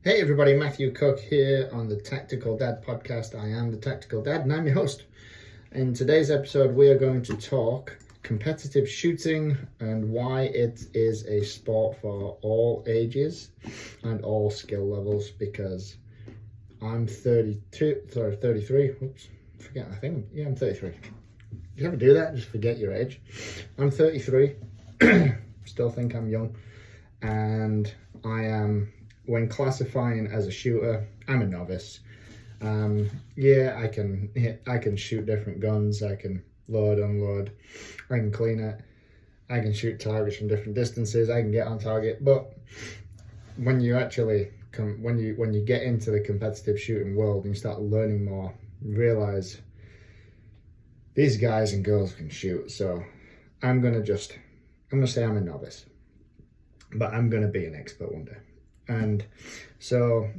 Hey everybody, Matthew Cook here on the Tactical Dad podcast. I am the Tactical Dad and I'm your host. In today's episode, we are going to talk competitive shooting and why it is a sport for all ages and all skill levels, because I'm 33. I'm 33. You ever do that? Just forget your age. I'm 33. Still think I'm young. And when classifying as a shooter, I'm a novice. I can shoot different guns. I can load, unload. I can clean it. I can shoot targets from different distances. I can get on target. But when you actually when you get into the competitive shooting world and you start learning more, you realize these guys and girls can shoot. So I'm gonna say I'm a novice, but I'm gonna be an expert one day. And so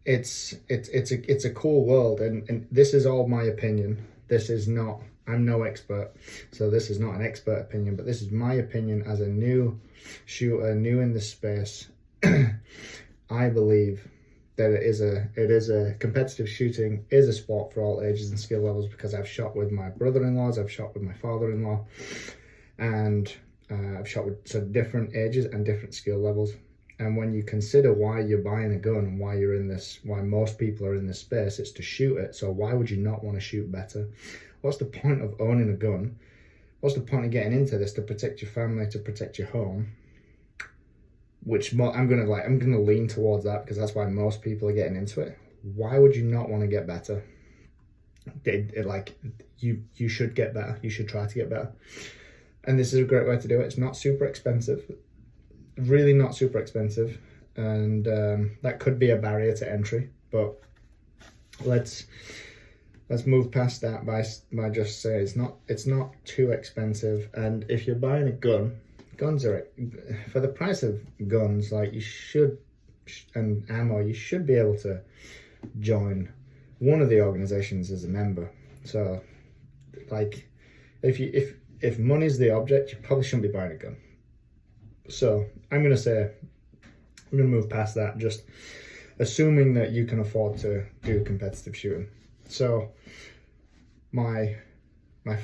it's a cool world, and this is all my opinion. I'm no expert, so this is not an expert opinion, but this is my opinion as a new shooter, new in this space. I believe that it is a competitive shooting is a sport for all ages and skill levels, because I've shot with my brother-in-laws, I've shot with my father-in-law, and I've shot with some different ages and different skill levels. And when you consider why you're buying a gun and why most people are in this space, it's to shoot it. So why would you not want to shoot better? What's the point of owning a gun? What's the point of getting into this? To protect your family, to protect your home. I'm gonna lean towards that, because that's why most people are getting into it. Why would you not want to get better? You should get better. You should try to get better. And this is a great way to do it. It's not super expensive. Really not super expensive, and that could be a barrier to entry, but let's move past that by just saying it's not too expensive. And if you're buying a gun, guns are, for the price of guns, and ammo, you should be able to join one of the organizations as a member. So if money's the object, you probably shouldn't be buying a gun. So I'm going to move past that, just assuming that you can afford to do competitive shooting. So my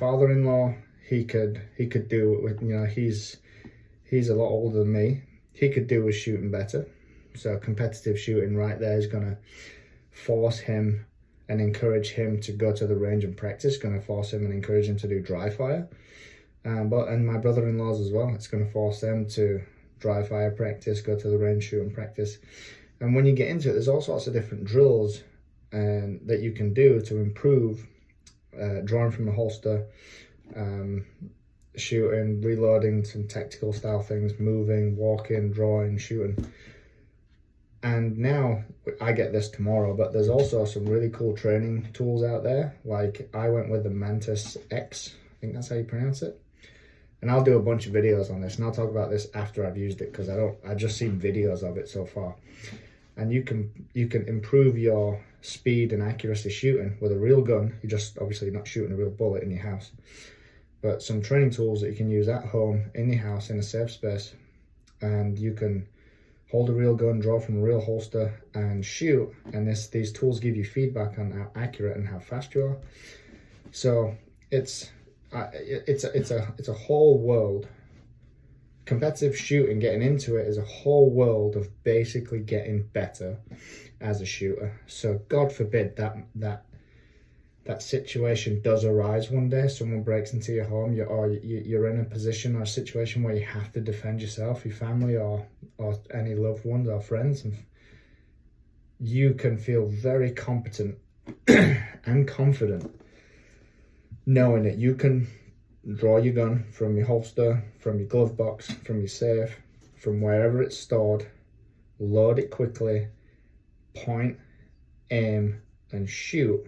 father-in-law, he could do it with, he's a lot older than me. He could do with shooting better. So competitive shooting right there is going to force him and encourage him to go to the range and practice, going to force him and encourage him to do dry fire. And my brother-in-laws as well, it's going to force them to dry fire practice, go to the range, shoot and practice. And when you get into it, there's all sorts of different drills that you can do to improve drawing from the holster, shooting, reloading, some tactical style things, moving, walking, drawing, shooting. And now I get this tomorrow, but there's also some really cool training tools out there. Like I went with the Mantis X, I think that's how you pronounce it. And I'll do a bunch of videos on this, and I'll talk about this after I've used it, because I just seen videos of it so far. And you can improve your speed and accuracy shooting with a real gun. You're just obviously not shooting a real bullet in your house, but some training tools that you can use at home in your house in a safe space, and you can hold a real gun, draw from a real holster, and shoot. And these tools give you feedback on how accurate and how fast you are. So it's a whole world. Competitive shooting, getting into it, is a whole world of basically getting better as a shooter. So God forbid that situation does arise one day. Someone breaks into your home, you're in a position or a situation where you have to defend yourself, your family, or any loved ones or friends. And you can feel very competent and confident knowing that you can draw your gun from your holster, from your glove box, from your safe, from wherever it's stored, load it quickly, point, aim, and shoot,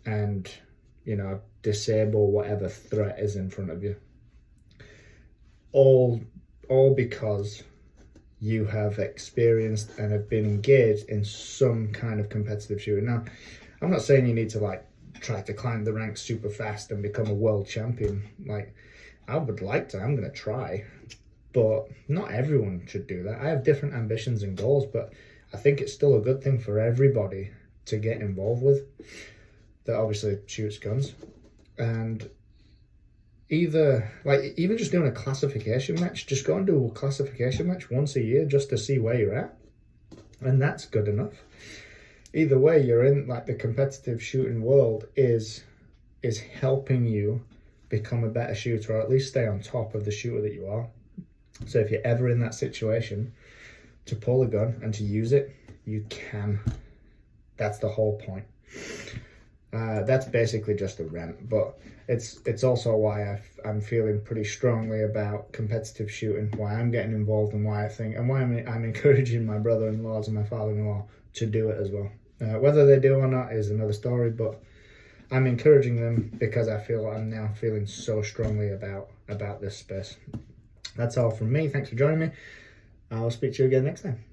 and disable whatever threat is in front of you. All because you have experienced and have been engaged in some kind of competitive shooting. Now, I'm not saying you need to try to climb the ranks super fast and become a world champion. I would like to. I'm going to try. but not everyone should do that. I have different ambitions and goals, but I think it's still a good thing for everybody to get involved with that obviously shoots guns. And either, like, even just doing a classification match, just go and do a classification match once a year just to see where you're at, and that's good enough. Either way, you're in, like, the competitive shooting world is helping you become a better shooter, or at least stay on top of the shooter that you are. So if you're ever in that situation to pull a gun and to use it, you can. That's the whole point. That's basically just a rant, but it's also why I'm feeling pretty strongly about competitive shooting, why I'm getting involved, and why I'm encouraging my brother-in-laws and my father-in-law to do it as well. Whether they do or not is another story, but I'm encouraging them because I feel I'm now feeling so strongly about this space. That's all from me. Thanks for joining me. I'll speak to you again next time.